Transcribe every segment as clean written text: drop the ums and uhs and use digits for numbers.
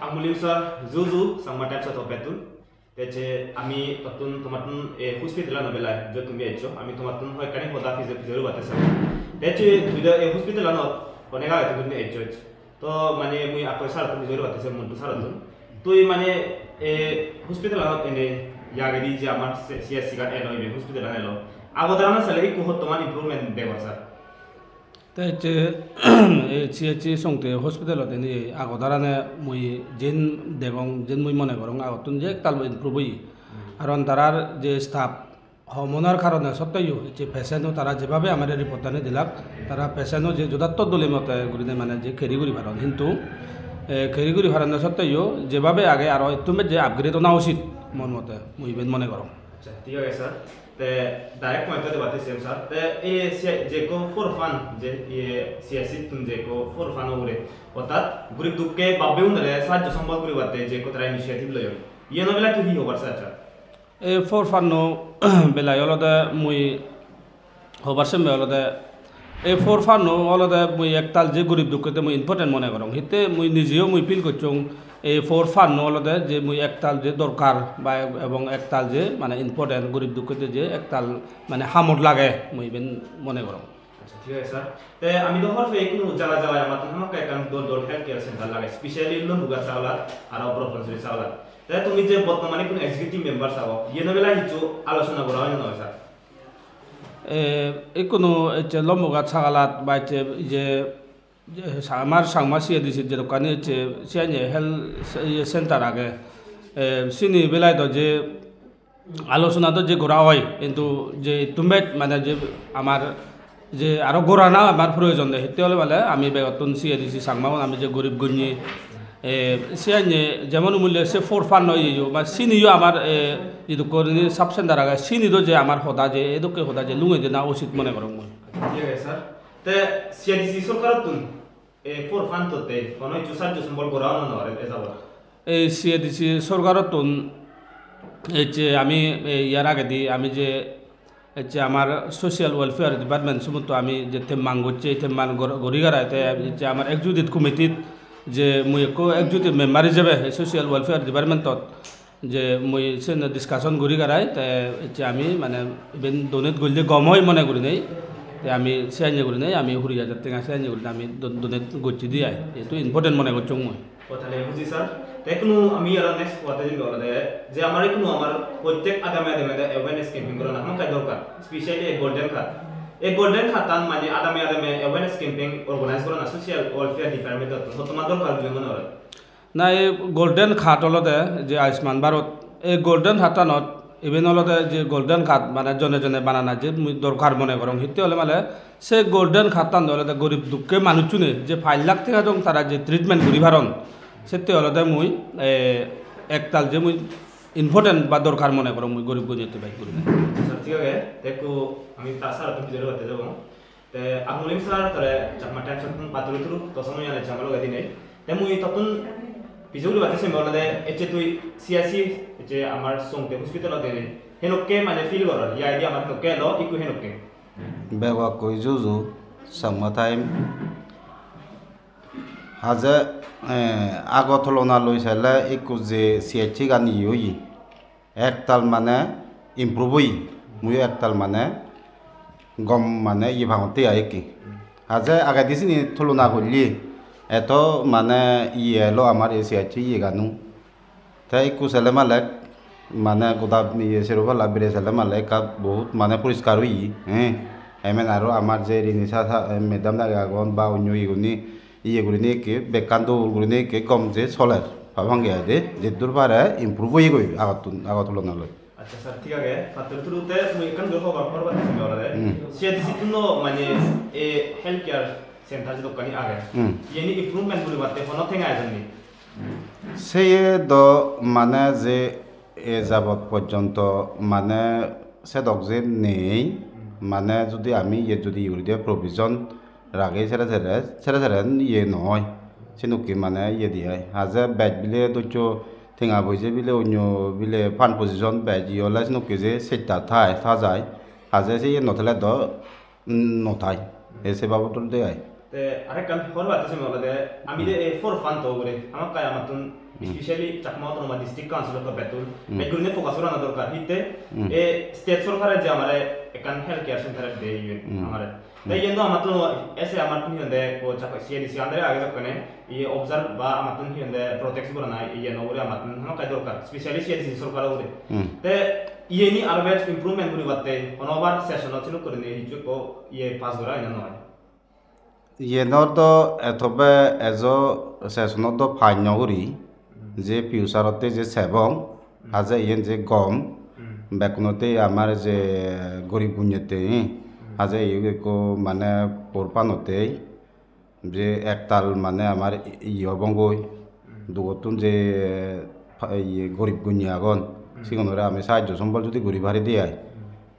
Amulim sir, Zuzu, sama types of petun. Tece ami tatun tomatun hospital na bela jo tumi echo ami tomatun hoy kani hoda fizeru batasa. Tece tuida hospital na onega tu tumi echo. To mane mui apa sar tumi fizeru batasa muntu saratun. Tui mane hospital na ene yagedi je amar CSC kan elo ibe hospital na elo. Agodarana sale ko toman improvement de basa. তে চিএচি সংতে হসপিটালত এনে আগতারানে মই যেন দেগং যেন মই মনে করং আগতুন যে কাল ইমপ্রুভই কারণ তারার যে স্টাফ হমনার কারণে সত্ত্বেও যে পেশেন্টও তারা যেভাবে আমাদের রিপোর্টানে দিলাক তারা পেশেন্টও যে যথার্থ দলে মতে গুলিনে মানে যে খেরিগুড়ি ভারণ কিন্তু খেরিগুড়ি ভারণে সত্ত্বেও যেভাবে আগে আরও তুমি যে আপগ্রেড না উচিত মন মতে মই মনে করং আচ্ছা ঠিক আছে sir te direct point de bate sem sar te je ko for fun je siasi tun je ko for fun ore otat group dukke babbe unre sajjo sambal guri bate je ko tara initiative loyo ye no bela tu hi hobar sa acha e for fun no bela yolode mui hobar sem yolode e for fun no olode mui ektal je group dukke mui important mone korong hite mui নিজেও mui feel করছং এই four fun নলদে যে মুই একতাল যে দরকার বা এবং একতাল যে মানে ইম্পর্টেন্ট গরিব দুঃখতে যে একতাল মানে হামত লাগে মুই বেন মনে করম আচ্ছা ঠিক আছে স্যার তে আমি তো হরফে কোনো জায়গা জায়গা আমার তো আমাকে কাম দর হেলথ কেয়ার সেন্টার লাগে স্পেশালি লোন বুগা চাওলা আর প্রফেসরি চাওলা তে তুমি যে বর্তমানে কোন এক্সিকিউটিভ মেম্বার চাও ইয়েনো বেলা হিচু আলোচনা করা হয় না স্যার এই কোনো লম্বগা ছাগালাত বা যে আমার সাংমা সিয়ে দিছে যে দোকানে সিয়ানে হেলথ সেন্টার আগে সিনি বেলায় তো যে আলোচনা তো যে করা হয় কিন্তু যে তুমি মানে যে আমার যে আরো গোড়া না আমার প্রয়োজন নেই সেতে হলে মানে আমি বেগতন সিয়ে দিছি সাংমা আমি যে গরিব গঞ্জি সিয়ানে যেমন মূল্য সে ফোর ফান নয় বা সিনিও আমার যেহেতু করি সাব সেন্টার আগে সিনিও যে আমার সদা যে এদকে সদা যে লুঙে যে না উচিত মনে করো মই ঠিক আছে স্যার তে সিয়াদিসি সরকার তুন for fan to te kono chu sar ju symbol gora no no esa bor এই সিএডিসি সরকারতন এই যে আমি ইয়ার আগে দি আমি যে যে আমার সোশ্যাল ওয়েলফেয়ার ডিপার্টমেন্ট সমস্ত আমি যে তেমান করছে তেমান গড়িগারাতে যে আমার এক্সিকিউটিভ কমিটিত যে মুই এক্সিকিউটিভ মেম্বার হিসেবে সোশ্যাল ওয়েলফেয়ার ডিপার্টমেন্টত যে মুই সে ডিসকাশন গড়িগারাই যে আমি মানে ইভেন ডোনেট করলে গম হয় মনে করি নেই আমি সিয়ানি করি নাই আমি 20,000 টাকা সিয়ানি করি আমি ডোনেট করছি দিয়ে এটো ইম্পর্টেন্ট মনে করছি মই কথালে বুঝি স্যার দেখুন আমি আর নেক্সট কথা যে বলতে যে আমার কোনো আমার প্রত্যেক আগামী আগামী অ্যাওয়ারনেস ক্যাম্পেইন করা না আমার দরকার স্পেশালি এই গোল্ডেন খাতান মানে আগামী আগামী অ্যাওয়ারনেস ক্যাম্পেইন অর্গানাইজ করা না সোশ্যাল ওয়েলফেয়ার ডিপার্টমেন্ট তো তোমার দরকার বলে মনে হয় না এই গোল্ডেন খাত হলতে যে আয়ুষ্মান ভারত এই গোল্ডেন খাতানত ইভেন হলতে যে গোল্ডেন খাত মানে জনে জনে বানানা যে দরকার মনে করং হিতে হলে মানে সে গোল্ডেন খাতান হলতে গরিব দুঃখে মানুষজনে যে 5 লাখ টাকা দং তারা যে ট্রিটমেন্ট করি ভারণ সেতে হলতে মুই একতাল যে মুই ইম্পর্টেন্ট বা দরকার মনে করং মুই গরিব গঞ্জিতে বাইক করি স্যার ঠিক আছে দেখো আমি তাসার তুমি জরুর হতে যাব তে আমুলিম স্যার তারে চাকমা টেনশন পাতলু তুরু তো সময় আনে চামালো গাদিনে তে মুই তখন বিজুলি বাতে সে বললে এচে তুই সিয়াসি যে আমার সংতে হসপিটাল দেনে হেনকে মানে ফিল কর ইয়া আইডিয়া আমার নকে লো ইকু হেনকে বেগা কই জুজু সামা টাইম হাজে আগতলনা লইছালে ইকু যে সিএচি গানি ইউই একতাল মানে ইমপ্রুভ হই মুই একতাল মানে গম মানে ই ভাঙতে আইকি হাজে আগে দিছিনি তুলনা করলি এত মানে ইয়ে এলো আমার এসে আছে ইয়ে গানু তাই একটু ছেলে মালে মানে গোটা ইয়ে সেরকম বেড়ে ছেলে মালে কাপ বহুত মানে পরিষ্কার হই হ্যাঁ এমন আরও আমার যে রিনিসা মেদাম লাগে আগন বা অন্য ইগুনি ইয়েগুলি নিয়ে কে বেকান্ত উলগুলি নিয়ে কে কম যে চলের ভাঙে দে যে দূর পারে ইম্প্রুভ হয়ে গই আগত তুলনালৈ আচ্ছা স্যার ঠিক আছে ফাতর তুরুতে মুই এখান দেখো খবর পাচ্ছি বলে সে দিছিনো মানে এ হেলথ কেয়ার সেন্টার যে দোকানি আগে ইয়েনি ইমপ্রুভমেন্ট গুলি বাতে হন থেঙ্গা আইজনি সে দ মানে যে এ যাবত পর্যন্ত মানে সে দক যে নেই মানে যদি আমি ইয়ে যদি ইউরিয়া প্রভিজন রাগে ছেড়ে ছেড়ে ইয়ে নয় সে নুকি মানে ইয়ে দিয়ে হাজে ব্যাট বিলে দৈচ ঠেঙা বইছে বিলে অন্য বিলে ফান পজিশন ব্যাট ইয়লে সে নুকি যে সেটা থা যায় হাজে সে ইয়ে নথালে দ নথায় এসে বাবতল দেয় তে আরেকটা হর বাতাসে মলাদে আমি দে ফর ফান তো করে আমার কায় আমাতুন স্পেশালি চাকমা তো আমার ডিস্ট্রিক্ট কাউন্সিলর তো বেতুল এই গুণে ফোকাস করা না দরকার হিতে এ স্টেট সরকারের যে আমারে একান হেলথ কেয়ার সেন্টার দে আমারে তাই কিন্তু আমার তো এসে আমার তো হিন্দে কো চাকা সিএডিসি আন্দারে আগে যখন এই অবজার্ভ বা আমার তো হিন্দে প্রোটেক্ট করা না এই নগরে আমার তো আমার কায় দরকার স্পেশালি সিএডিসি সরকার ওরে তে ইয়ে নি আরো বেশ ইমপ্রুভমেন্ট করি বাতে অনবার সেশন ছিল করে নি হিজো কো ইয়ে পাস করা না নয় ইয়েনৰ তো এথবে এজ চেচনত ফাইনগুৰি যে ফিউচাৰতে যে চেবং আজ ইয়েন যে গম বেকনতে আমাৰ যে গরিব গুণতে আজ ইকো মানে পরপানতে যে একতাল মানে আমার ইয়বঙ্গই দুগতুন যে গরিব গুণী আগন সিগনরে আমি সাহায্য সম্বল যদি গরিব হারি দিয়ে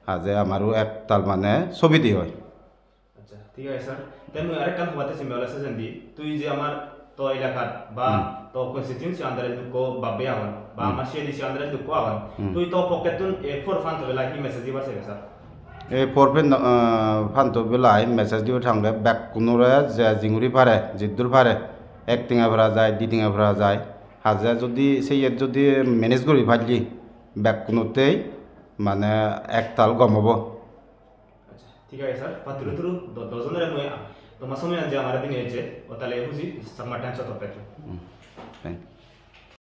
আজ আমারও একতাল মানে ছবি দিয়ে হয় আচ্ছা ঠিক আছে স্যার তাই মই আরেক কাম হবাতে সিম্বল আছে জানি তুই যে আমার তো এলাকাত বা তো কনস্টিটিউয়েন্সি আন্দারে দুকো বাবে আওয়ান বা আমার সিএডিসি আন্দারে দুকো আওয়ান তুই তো পকেটুন এ ফর ফান তো বেলা কি মেসেজ দিবা সেবে স্যার এই পরপে ফানতো বেলায় মেসেজ দিব থাকলে বেক কোনোরে যে জিঙুরি পারে জিদ্দুর পারে এক টিঙা ভরা যায় দুই টিঙা ভরা যায় হাজার যদি সেই যদি মেনেজ করি ভাজলি বেক কোনোতেই মানে একতাল গম হব আচ্ছা ঠিক আছে স্যার পাতুরু তুরু দজনের মই তোমার সময় যে আমার দিন হয়েছে ও তাহলে বুঝি সামার টাইম সত পেতো থ্যাংক ইউ